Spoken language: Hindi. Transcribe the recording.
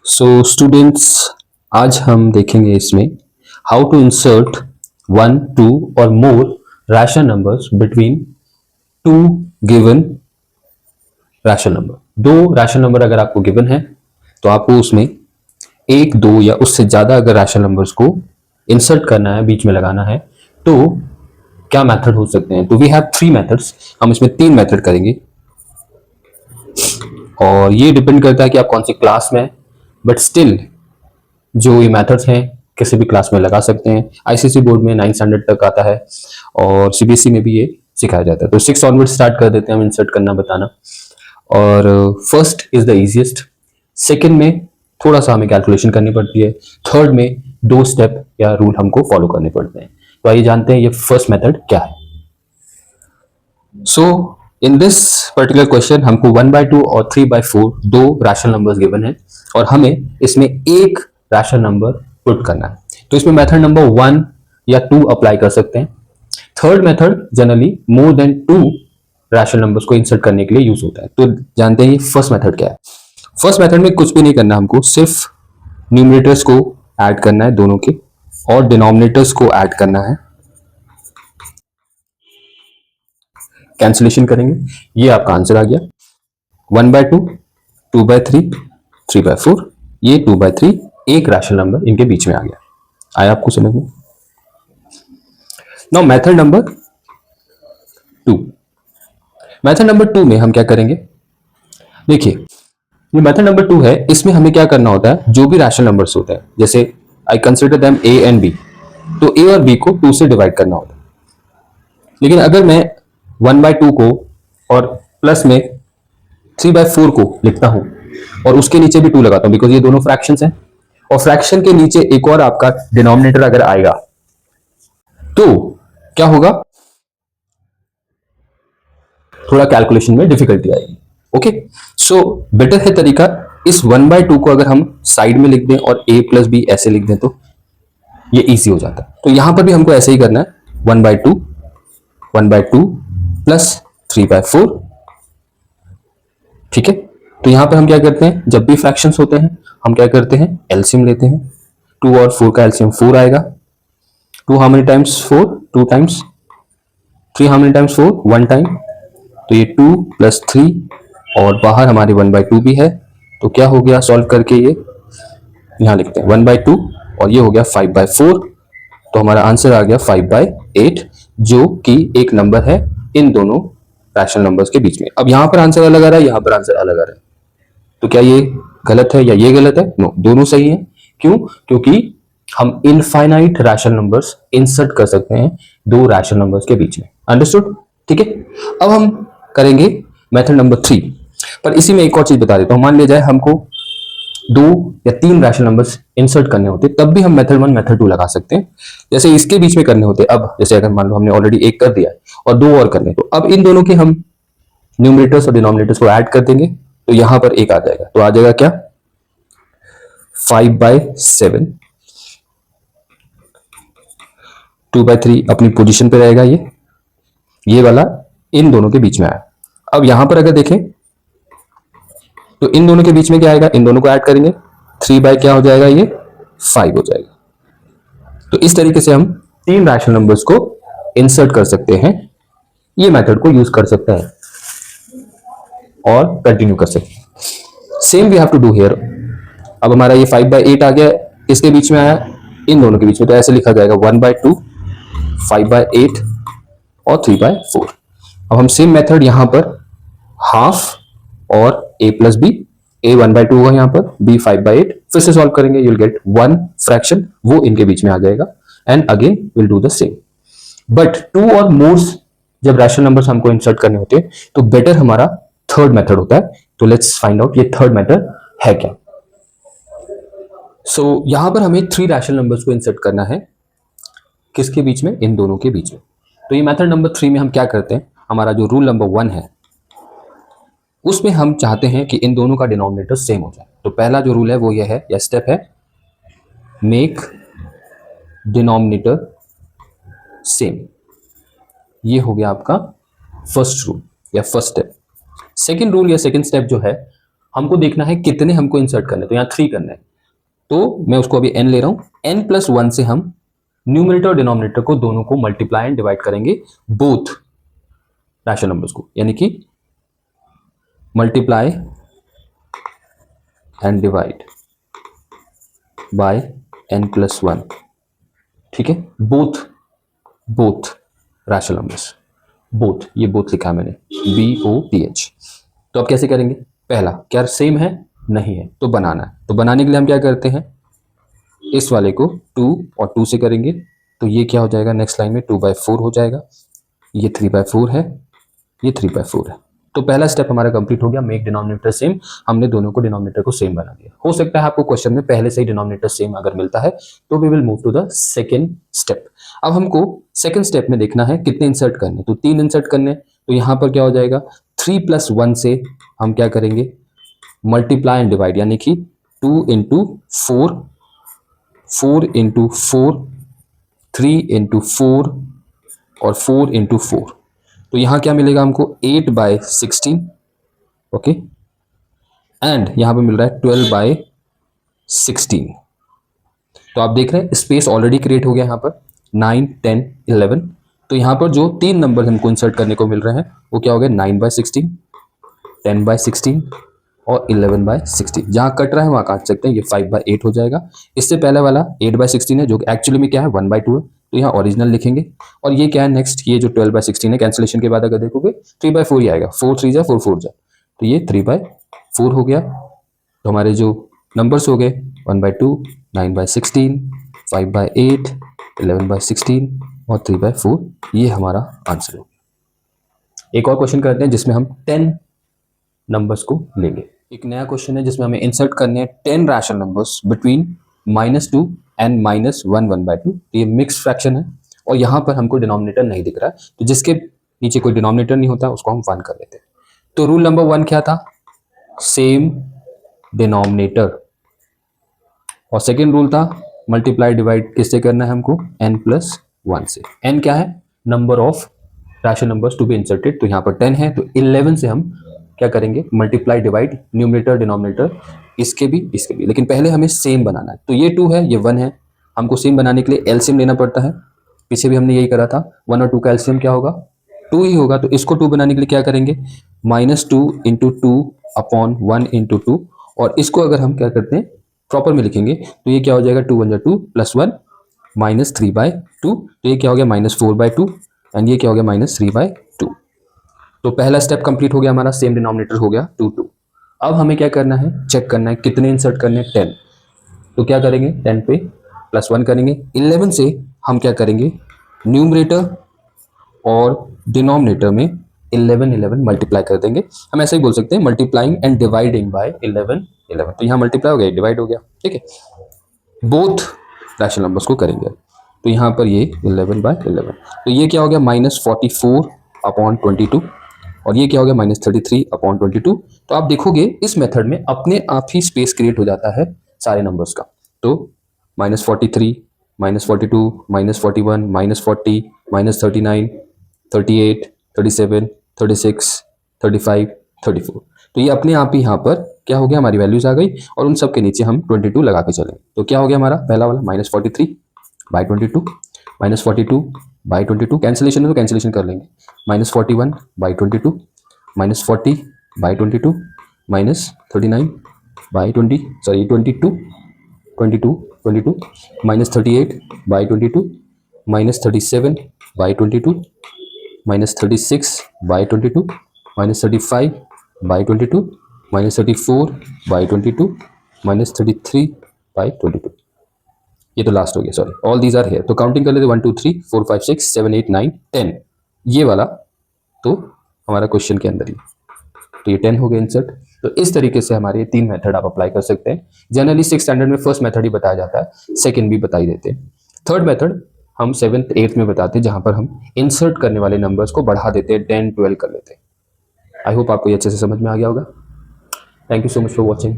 सो स्टूडेंट्स, आज हम देखेंगे इसमें हाउ टू इंसर्ट 1, 2 और more rational numbers between two given rational number. दो रैशनल नंबर अगर आपको गिवन है तो आपको उसमें एक, दो या उससे ज्यादा अगर रैशनल नंबर्स को इंसर्ट करना है, बीच में लगाना है, तो क्या मेथड हो सकते हैं। तो वी हैव थ्री मेथड्स। हम इसमें तीन मेथड करेंगे और ये डिपेंड करता है कि आप कौन सी क्लास में, बट स्टिल जो ये मेथड्स हैं किसी भी क्लास में लगा सकते हैं। आईसीएसई बोर्ड में 9 स्टैंडर्ड तक आता है और सीबीएसई में भी ये सिखाया जाता है। तो 6 ऑनवर्ड स्टार्ट कर देते हैं हम इंसर्ट करना बताना। और first is the easiest, second में थोड़ा सा हमें कैलकुलेशन करनी पड़ती है, थर्ड में दो स्टेप या रूल हमको फॉलो करने पड़ते हैं। तो आइए जानते हैं ये फर्स्ट मेथड क्या है। सो इन दिस पर्टिकुलर क्वेश्चन हमको 1/2 और 3/4 दो रैशनल नंबर्स गिवन है और हमें इसमें एक रैशनल नंबर पुट करना है। तो इसमें मेथड नंबर 1 या 2 अप्लाई कर सकते हैं। Third method generally more than 2 rational numbers को इंसर्ट करने के लिए यूज होता है। तो जानते हैं ये फर्स्ट मेथड क्या है। फर्स्ट मेथड में कुछ भी नहीं करना, हमको सिर्फ न्यूमरेटर्स को ऐड करना है दोनों के और डिनोमिनेटर्स को ऐड करना है। कैंसिलेशन करेंगे, ये आपका आंसर आ गया 1/2, 2/3, 3/4। ये 2/3 एक रैशनल नंबर इनके बीच में आ गया। आया आपको समझ में। Now method number 2। Method number 2 में हम क्या करेंगे, देखिए ये मेथड नंबर 2 है। इसमें हमें क्या करना होता है, जो भी रैशनल नंबर्स होते हैं, जैसे I consider them A and B, तो ए और बी को 2 से डिवाइड करना होता है। लेकिन अगर मैं 1/2 को और प्लस में 3/4 को लिखता हूं और उसके नीचे भी 2 लगाता हूं, बिकॉज ये दोनों फ्रैक्शंस हैं, और फ्रैक्शन के नीचे एक और आपका डिनोमिनेटर अगर आएगा तो क्या होगा, थोड़ा कैलकुलेशन में डिफिकल्टी आएगी। ओके, सो बेटर है तरीका, इस 1/2 को अगर हम साइड में लिख दें और a प्लस बी ऐसे लिख दें तो ये इजी हो जाता है। तो यहां पर भी हमको ऐसे ही करना है, 1/2 प्लस 3/4। ठीक है, तो यहां पर हम क्या करते हैं, जब भी फ्रैक्शंस होते हैं हम क्या करते हैं, एलसीएम लेते हैं। 2 और 4 का एलसीएम 4 आएगा। 2 how many times 4, 2 times. 3 how many times 4, 1 time. तो ये 2 प्लस 3 और बाहर हमारे 1/2 भी है, तो क्या हो गया, सॉल्व करके ये यहां लिखते हैं 1/2 और ये हो गया 5/4। तो हमारा आंसर आ गया 5/8, जो कि एक नंबर है इन दोनों रैशनल नंबर्स के बीच में। अब यहां पर आंसर अलग आ रहा है, यहां पर आंसर अलग आ रहा है, तो क्या ये गलत है या ये गलत है? नो, दोनों सही है। क्यों? क्योंकि हम इनफाइनाइट रैशनल नंबर्स इंसर्ट कर सकते हैं दो रैशनल नंबर्स के बीच में। अंडरस्टूड? ठीक है, अब हम करेंगे मेथड नंबर 3। पर इसी में एक और चीज बता देता हूं, मान लिया जाए हमको 2 या 3 रैशनल नंबर्स इंसर्ट करने होते, तब भी हम मेथड 1 मेथड 2 लगा सकते हैं। जैसे इसके बीच में करने होते, अब जैसे अगर मान लो हमने ऑलरेडी एक कर दिया है और 2 और करने, तो अब इन दोनों के हम न्यूमरेटर्स और डिनोमिनेटर्स को ऐड कर देंगे, तो यहां पर एक आ जाएगा, तो आ जाएगा क्या, 5/7। 2/3 अपनी पोजीशन पे रहेगा, ये वाला इन दोनों के बीच में आया। अब यहां पर अगर देखें तो इन दोनों के बीच में क्या आएगा, इन दोनों को ऐड करेंगे, 3 क्या हो जाएगा, ये 5 हो जाएगा। तो इस तरीके से हम 3 रैशनल नंबर्स को इंसर्ट कर सकते हैं, ये मेथड को यूज कर सकते हैं और कंटिन्यू कर सकते हैं। Same we have to do here. अब हमारा ये 5/8 आ गया, इसके बीच में आया, इन दोनों के बीच में, तो ऐसे लिखा जाएगा 1/2, 5/8 और 3/4। अब हम सेम मेथड यहां पर हाफ और a प्लस बी, a 1/2 होगा यहाँ पर, b 5/8, फिर से सॉल्व करेंगे, यू विल गेट 1 फ्रैक्शन, वो इनके बीच में आ जाएगा, and again will do the same. But 2 और मोर जब रैशनल नंबर्स हमको इंसर्ट करने होते हैं तो बेटर हमारा थर्ड मेथड होता है। तो लेट्स फाइंड आउट ये थर्ड मेथड है क्या। सो यहां पर हमें 3 रैशनल नंबर्स को इंसर्ट करना है, किसके बीच में, इन दोनों के बीच में। तो ये मेथड नंबर 3 में हम क्या करते हैं, हमारा जो रूल नंबर 1 है उसमें हम चाहते हैं कि इन दोनों का डिनोमिनेटर सेम हो जाए। तो पहला जो रूल है वो ये है, या स्टेप है, मेक डिनोमिनेटर सेम। ये हो गया आपका फर्स्ट रूल या फर्स्ट स्टेप। सेकंड रूल या सेकंड स्टेप जो है, हमको देखना है कितने हमको इंसर्ट करने, तो यहाँ 3 करना है, तो मैं उसको अभी n ले रहा हूँ। n+1 से हम न्यूमरेटर और डिनोमिनेटर को दोनों को मल्टीप्लाई एंड डिवाइड करेंगे, बोथ रैशनल नंबर्स को, यानी कि multiply and divide by n+1, ठीक है, बोथ रैशनल नंबर्स, बोथ, ये बोथ लिखा है मैंने, BOTH। तो अब कैसे करेंगे, पहला क्या सेम है, नहीं है, तो बनाना है। तो बनाने के लिए हम क्या करते हैं, इस वाले को 2 और 2 से करेंगे, तो ये क्या हो जाएगा, नेक्स्ट लाइन में 2/4 हो जाएगा, ये 3/4 है, ये 3/4 है। तो पहला स्टेप हमारा कंप्लीट हो गया, मेक डिनोमिनेटर सेम, हमने दोनों को डिनोमिनेटर को सेम बना दिया। हो सकता है आपको क्वेश्चन में पहले से ही डिनोमिनेटर सेम अगर मिलता है, तो we will move to the second step. अब हमको सेकंड स्टेप में देखना है कितने इंसर्ट करने, तो 3 इंसर्ट करने, तो यहाँ पर क्या हो जाएगा, 3+1 से हम क्या करेंगे, मल्टीप्लाई एंड डिवाइड, यानी कि 2 × 4, 4 × 4, 3 × 4 और 4 × 4, तो यहाँ क्या मिलेगा हमको, 8/16, ओके, एंड यहाँ पे मिल रहा है 12/16। तो आप देख रहे हैं स्पेस ऑलरेडी क्रिएट हो गया यहाँ पर, 9, 10, 11। तो यहाँ पर जो 3 नंबर हमको इंसर्ट करने को मिल रहे हैं वो क्या हो गया, 9/16, 10/16 और 11/16। जहाँ कट रहा है वहाँ काट सकते हैं, ये 5/8 हो जाएगा। इससे पहले वाला 8/16 है, जो एक्चुअली में क्या है, 1/2 है, तो यहाँ ओरिजिनल लिखेंगे। और ये क्या है नेक्स्ट, ये जो 12/16 है, कैंसिलेशन के बाद अगर देखोगे 3/4 ही आएगा, 4 3 4 4 जा, तो ये 3/4 हो गया। तो हमारे जो नंबर्स हो गए 1/2, 9/16, 5/8, 11/16 और 3/4, ये हमारा आंसर हो गया। एक और क्वेश्चन करते हैं जिसमें हम 10 नंबर्स को लेंगे। एक नया क्वेश्चन है जिसमें हमें इंसर्ट करने हैं 10 रैशनल नंबर्स बिटवीन -2 एंड -1 1/2। ये मिक्स फ्रैक्शन है और यहाँ पर हमको डिनोमिनेटर नहीं दिख रहा है, तो जिसके नीचे कोई डिनोमिनेटर नहीं होता उसको हम 1 कर लेते हैं। तो रूल नंबर 1 क्या था, सेम डिनोमिनेटर, और सेकेंड रूल था मल्टीप्लाई डिवाइड किससे करना है हमको, n+1 से। n क्या है, number of rational numbers to be inserted, तो यहाँ पर 10 है, तो 11 से हम क्या करेंगे, मल्टीप्लाई डिवाइड न्यूमरेटर डिनोमिनेटर, इसके भी इसके भी, लेकिन पहले हमें सेम बनाना है। तो ये 2 है, ये 1 है, हमको सेम बनाने के लिए एलसीएम लेना पड़ता है। पीछे भी हमने यही करा था, 1 और 2 का एलसीएम क्या होगा, 2 ही होगा। तो इसको 2 बनाने के लिए क्या करेंगे, -2 × 2 अपॉन 1 × 2, और इसको अगर हम क्या करते हैं प्रॉपर में लिखेंगे तो ये क्या हो जाएगा, 2 × 2 +1 -3/2, तो ये क्या हो गया, -4/2, एंड ये क्या हो गया, -3/2। तो पहला स्टेप कंप्लीट हो गया हमारा, सेम डिनोमिनेटर हो गया 2 2। अब हमें क्या करना है, चेक करना है कितने इंसर्ट करने हैं, 10। तो क्या करेंगे, 10 पे +1 करेंगे, 11 से हम क्या करेंगे, न्यूमरेटर और डिनोमिनेटर में 11 11 मल्टीप्लाई कर देंगे। हम ऐसे ही बोल सकते हैं मल्टीप्लाइंग एंड डिवाइडिंग बाय 11 11, तो यहाँ मल्टीप्लाई हो गया, डिवाइड हो गया, ठीक है। बोथ रैशनल नंबर्स को करेंगे, तो यहाँ पर ये 11/11, तो ये क्या हो गया, -44/22, और ये क्या हो गया, -33/22। तो आप देखोगे इस मेथड में अपने आप ही स्पेस क्रिएट हो जाता है सारे नंबर्स का। तो -43, -42, -41, -40, -39, 38, 37, 36, 35, 34, तो ये अपने आप ही यहाँ पर क्या हो गया, हमारी वैल्यूज आ गई, और उन सब के नीचे हम 22 लगा के चलें। तो क्या हो गया हमारा पहला वाला, -43/22, -42/22, कैंसिलेशन है तो कैंसिलेशन कर लेंगे, -41/22, -40/22, -39/20, सॉरी 22, -38/22, -37/22, -36/22, -35/22, -34/22, -33/22। ये तो लास्ट हो गया, sorry, all these are here. तो काउंटिंग कर लेते 1 2 3 4 5 6 7 8 9 10, ये वाला तो हमारा क्वेश्चन के अंदर ही, तो ये 10 हो गए इंसर्ट। तो इस तरीके से हमारे 3 मेथड आप अप्लाई कर सकते हैं। जनरली 6th स्टैंडर्ड में फर्स्ट मेथड ही बताया जाता है, सेकंड भी बता ही देते हैं। थर्ड मेथड हम 7th 8th में बताते हैं, जहां पर हम इंसर्ट करने वाले नंबर्स को बढ़ा देते हैं, 10 12 कर लेते हैं। आई होप आपको ये अच्छे से समझ में आ गया होगा। Thank you so much for watching.